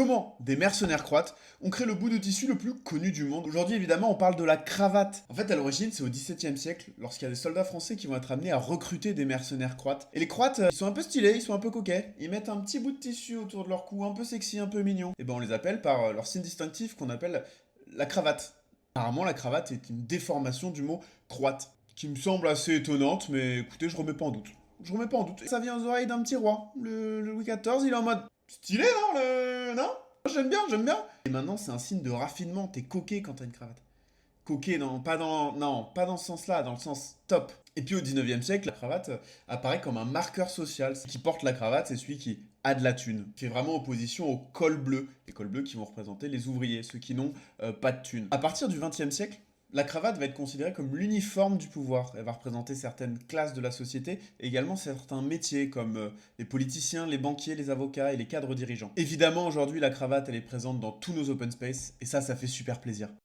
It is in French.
Comment des mercenaires croates ont créé le bout de tissu le plus connu du monde. Aujourd'hui, évidemment, on parle de la cravate. En fait, à l'origine, c'est au XVIIe siècle, lorsqu'il y a des soldats français qui vont être amenés à recruter des mercenaires croates. Et les croates, ils sont un peu stylés, ils sont un peu coquets. Ils mettent un petit bout de tissu autour de leur cou, un peu sexy, un peu mignon. Et ben, on les appelle par leur signe distinctif qu'on appelle la cravate. Apparemment, la cravate est une déformation du mot croate, qui me semble assez étonnante, mais écoutez, je remets pas en doute. Je remets pas en doute. Ça vient aux oreilles d'un petit roi. Le Louis XIV, il est en mode stylé, non Non. J'aime bien, j'aime bien. Et maintenant, c'est un signe de raffinement. T'es coquet quand t'as une cravate. Coquet, non, pas dans ce sens-là, dans le sens top. Et puis au 19e siècle, la cravate apparaît comme un marqueur social. Qui porte la cravate, c'est celui qui a de la thune. Qui est vraiment opposition au col bleu. Les cols bleus qui vont représenter les ouvriers, ceux qui n'ont pas de thune. À partir du 20e siècle, la cravate va être considérée comme l'uniforme du pouvoir. Elle va représenter certaines classes de la société et également certains métiers comme les politiciens, les banquiers, les avocats et les cadres dirigeants. Évidemment, aujourd'hui, la cravate, elle est présente dans tous nos open space et ça fait super plaisir.